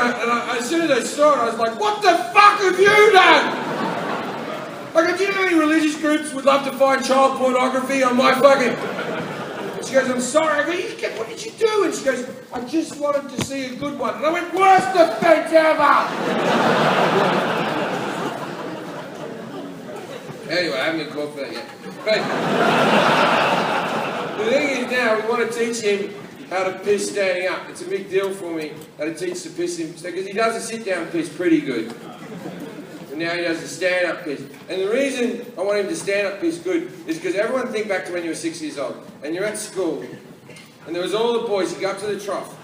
as soon as I saw it, I was like, what the fuck have you done? Like, do you know how many religious groups would love to find child pornography on my fucking... She goes, I'm sorry. I go, what did you do? And she goes, I just wanted to see a good one. And I went, worst offence ever! Anyway, I haven't been called for that yet. But the thing is now, we want to teach him how to piss standing up. It's a big deal for me how to teach to piss him, because he does a sit-down piss pretty good. And now he does a stand-up piss. And the reason I want him to stand-up piss good is because everyone think back to when you were 6 years old, and you're at school, and there was all the boys, you go up to the trough,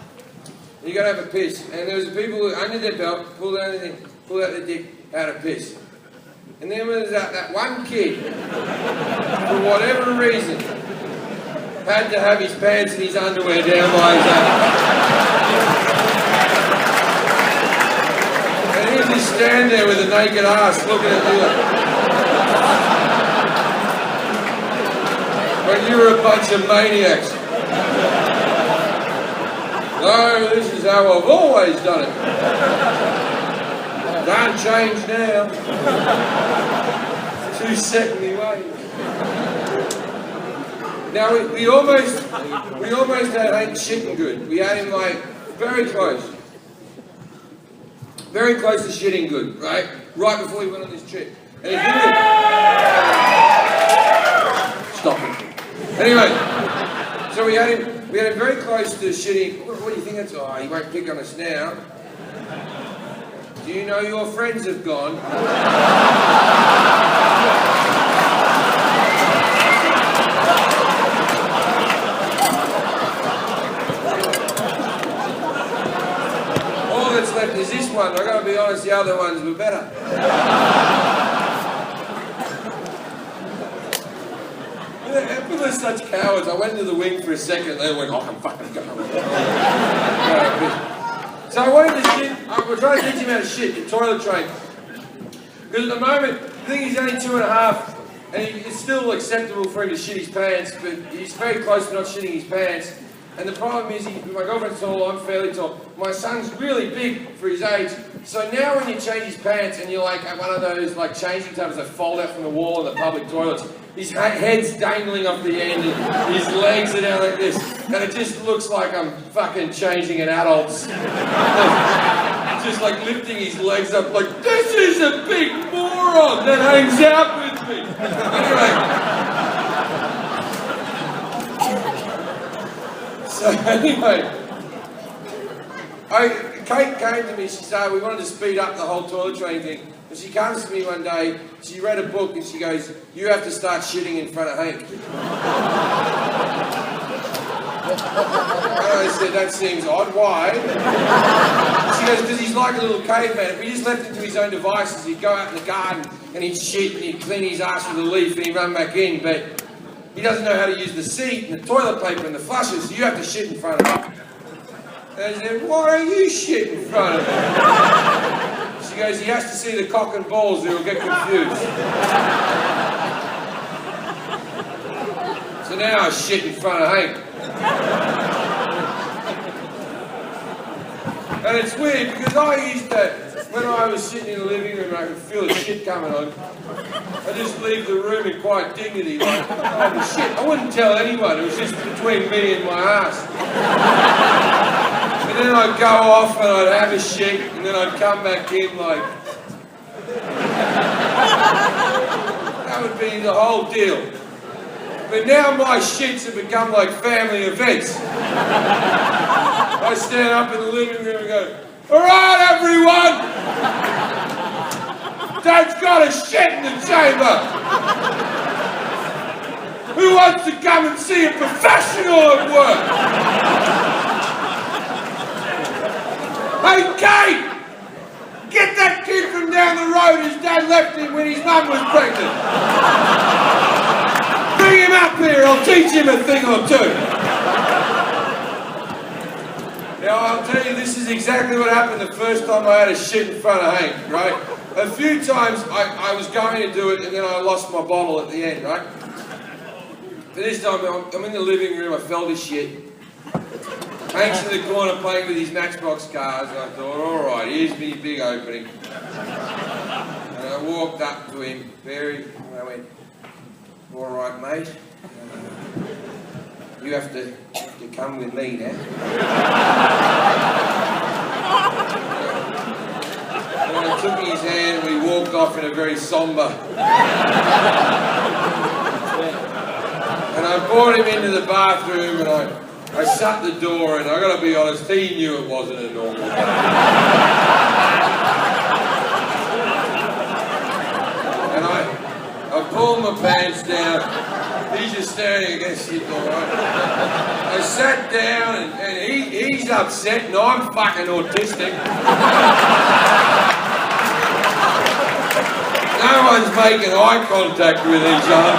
and you got to have a piss, and there was the people who, under their belt, pulled out their dick, had a piss. And then there was that one kid, for whatever reason, had to have his pants and his underwear down by his and he'd just stand there with a naked ass looking at you like you were a bunch of maniacs. No, this is how I've always done it. Don't change now. 2 secondly ways. Now we almost had Hank shitting good. We had him like very close to shitting good, right? Right before he went on this trip. And he did Stop it. Anyway, so we had him very close to shitting. What do you think that's? Oh, he won't pick on us now. Do you know your friends have gone? All that's left is this one. I gotta be honest, the other ones were better. People are such cowards. I went into the wing for a second, and they went, oh, I'm fucking going. So I wanted to shit, we're trying to teach him how to shit, the toilet train. Because at the moment, I think he's only 2.5, and it's still acceptable for him to shit his pants, but he's very close to not shitting his pants. And the problem is, my girlfriend's tall, I'm fairly tall. My son's really big for his age. So now when you change his pants and you're like at one of those like changing tables that fold out from the wall in the public toilets, his head's dangling off the end and his legs are down like this. And it just looks like I'm fucking changing an adult's. Just like lifting his legs up like, this is a big moron that hangs out with me. Anyway, Kate came to me, she said, we wanted to speed up the whole toilet training thing. And she comes to me one day, she read a book and she goes, you have to start shitting in front of Hank. And I said, that seems odd, why? She goes, because he's like a little caveman. If we just left him to his own devices, he'd go out in the garden and he'd shit and he'd clean his ass with a leaf and he'd run back in, but he doesn't know how to use the seat and the toilet paper and the flushes, so you have to shit in front of him. And I said, why don't you shit in front of him? She goes, he has to see the cock and balls or he'll get confused. So now I shit in front of Hank. And it's weird because I used to, when I was sitting in the living room and I could feel the shit coming on, I just leave the room in quiet dignity, like, oh the shit. I wouldn't tell anyone, it was just between me and my ass. And then I'd go off and I'd have a shit, and then I'd come back in like... That would be the whole deal. But now my shits have become like family events. I stand up in the living room and go, all right, everyone! Dad's got a shit in the chamber! Who wants to come and see a professional at work? Hey, Kate! Get that kid from down the road his dad left him when his mum was pregnant! Bring him up here, I'll teach him a thing or two! Now, I'll tell you, this is exactly what happened the first time I had a shit in front of Hank, right? A few times I was going to do it and then I lost my bottle at the end, right? But this time I'm in the living room, I felt this shit. Hank's in the corner playing with his Matchbox cars, and I thought, alright, here's me big opening. And I walked up to him, and I went, alright mate, you have to come with me now. And I took his hand and we walked off in a very sombre. And I brought him into the bathroom and I shut the door, and I got to be honest, he knew it wasn't a normal day. And I pulled my pants down. He's just standing against the door. I sat down and he's upset and I'm fucking autistic. No one's making eye contact with each other.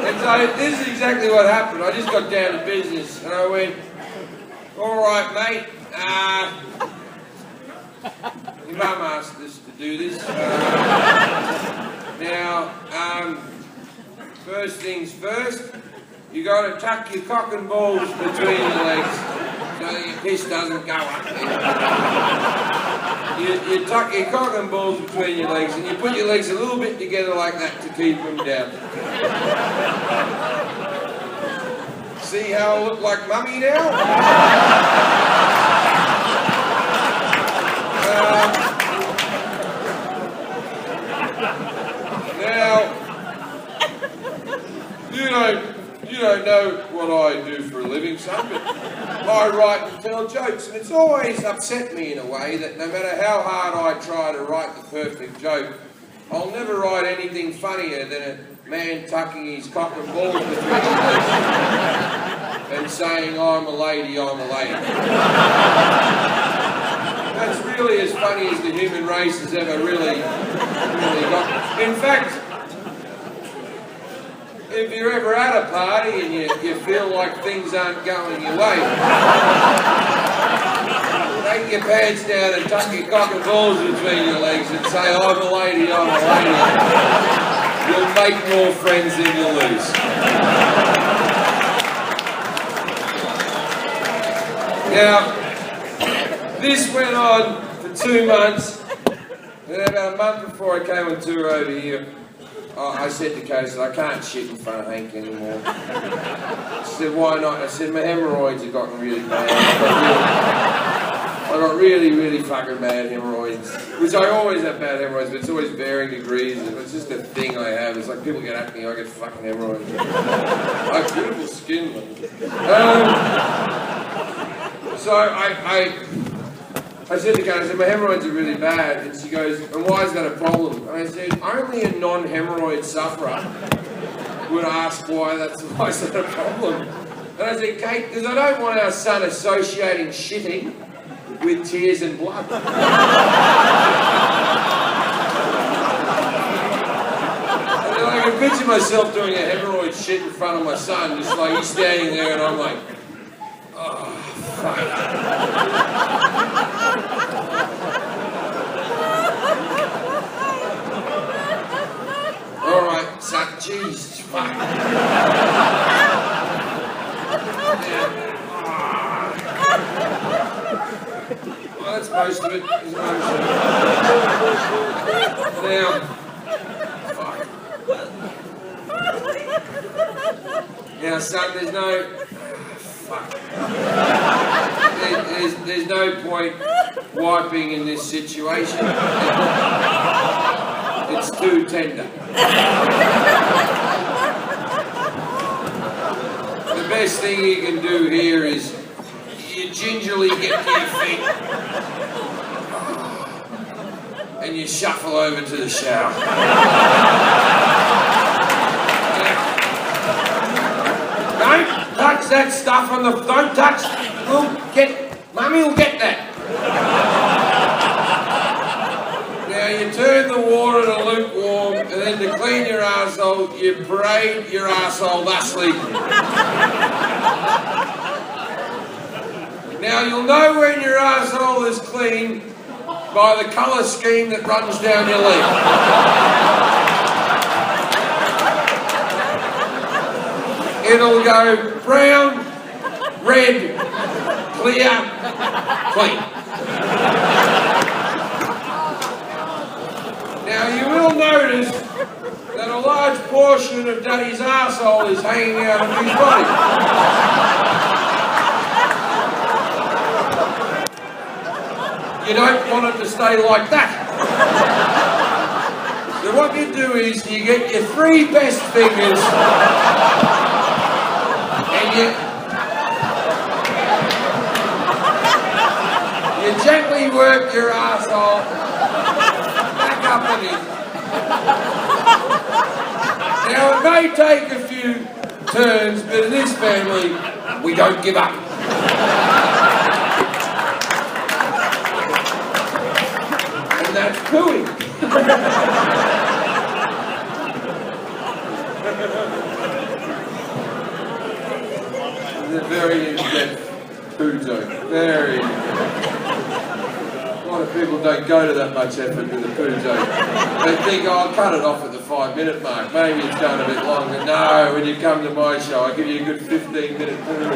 And so this is exactly what happened. I just got down to business and I went, alright mate, your mum asked us to do this. Now, first things first, you got to tuck your cock and balls between your legs so that your piss doesn't go up there. You tuck your cock and balls between your legs and you put your legs a little bit together like that to keep them down. See how I look like mummy now? Now, you don't know what I do for a living, son, but I write and tell jokes, and it's always upset me in a way that no matter how hard I try to write the perfect joke, I'll never write anything funnier than a man tucking his cock and balls between his legs and saying, I'm a lady, I'm a lady. That's really as funny as the human race has ever really got. In fact, if you're ever at a party and you feel like things aren't going your way, take your pants down and tuck your cock and balls between your legs and say, I'm a lady, I'm a lady. You'll make more friends than you'll lose. Now, this went on for 2 months, and then about a month before I came on tour over here, I said to Kay, I can't shit in front of Hank anymore. She said, why not? I said, my hemorrhoids have gotten really bad. I got really fucking bad hemorrhoids. Which I always have bad hemorrhoids, but it's always varying degrees. It's just a thing I have. It's like people get acne, I get fucking hemorrhoids. I have beautiful skin. So I said to Kate, my hemorrhoids are really bad. And she goes, and why is that a problem? And I said, only a non-hemorrhoid sufferer would ask why is that a problem. And I said, Kate, because I don't want our son associating shitting with tears and blood. And I can picture myself doing a hemorrhoid shit in front of my son, just like he's standing there and I'm like, oh, fuck. Alright, son, jeez, fuck. Well, that's most of it. Now, fuck. Now, son, there's no... Fuck. There's no point wiping in this situation. It's too tender. The best thing you can do here is you gingerly get to your feet and you shuffle over to the shower. Don't touch that stuff on the... Don't touch... Mummy will get that. Now you turn the water to lukewarm and then to clean your arsehole, you parade your arsehole thusly. Now you'll know when your arsehole is clean by the colour scheme that runs down your leg. It'll go brown, red, clear, clean. Now you will notice that a large portion of Daddy's arsehole is hanging out of his body. You don't want it to stay like that. So what you do is you get your 3 best fingers and you gently work your arsehole back up and in. Now it may take a few turns, but in this family, we don't give up. And that's pooing. It's a very in-depth poo joke. Very. A lot of people don't go to that much effort with a poo joke. They think, oh, I'll cut it off at the 5-minute mark. Maybe it's going a bit longer. No, when you come to my show, I'll give you a good 15-minute poo.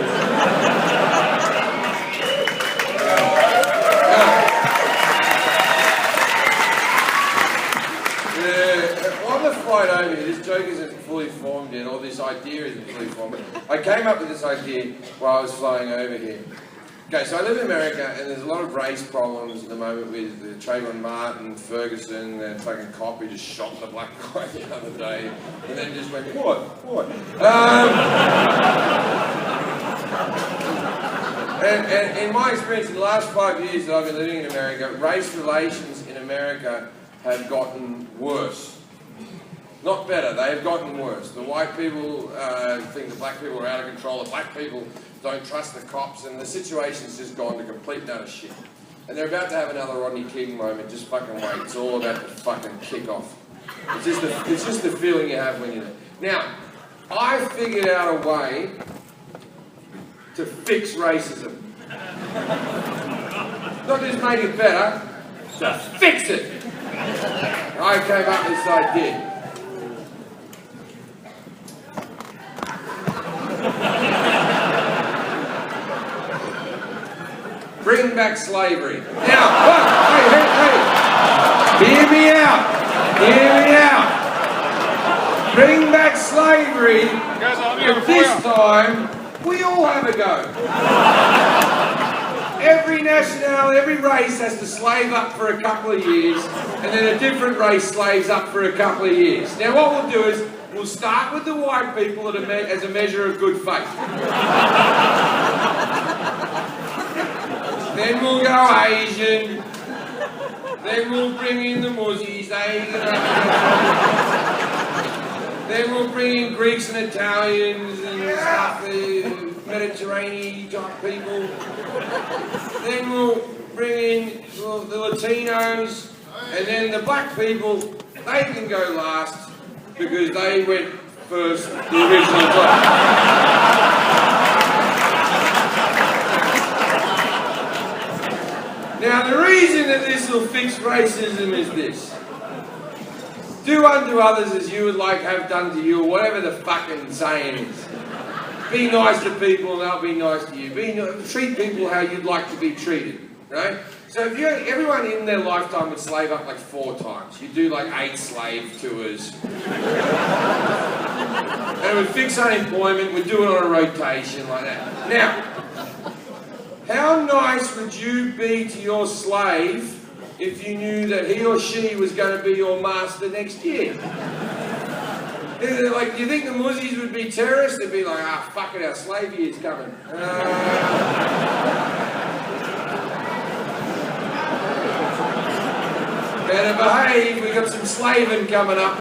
On the flight over here, this joke isn't fully formed yet, or this idea isn't fully formed. I came up with this idea while I was flying over here. Okay, so I live in America, and there's a lot of race problems at the moment with Trayvon Martin, Ferguson, that fucking cop who just shot the black guy the other day, and then just went, what? And in my experience, in the last 5 years that I've been living in America, race relations in America have gotten worse. Not better, they have gotten worse. The white people think the black people are out of control, the black people don't trust the cops, and the situation's just gone to complete and utter shit. And they're about to have another Rodney King moment, just fucking wait. It's all about to fucking kick off. It's just the feeling you have when you're there. Now, I figured out a way to fix racism. Not just make it better, to fix it. I came up with this idea. Bring back slavery. Now, hey. Hear me out. Bring back slavery, but this time, we all have a go. Every nationality, every race has to slave up for a couple of years, and then a different race slaves up for a couple of years. Now what we'll do is, we'll start with the white people as a measure of good faith. Then we'll go Asian. Then we'll bring in the Muzzies. Then we'll bring in Greeks and Italians and stuff, the Mediterranean type people. Then we'll bring in the Latinos. And then the black people, they can go last because they went first the original time. Now the reason that this will fix racism is this. Do unto others as you would like have done to you, or whatever the fucking saying is. Be nice to people and they'll be nice to you. Treat people how you'd like to be treated, right? So if everyone in their lifetime would slave up like 4 times. You do like 8 slave tours. And it would fix unemployment, we'd do it on a rotation like that. Now, how nice would you be to your slave if you knew that he or she was going to be your master next year? Like, do you think the Muzzies would be terrorists? They'd be like, ah, fuck it, our slave year's coming. Better behave, we got some slaving coming up.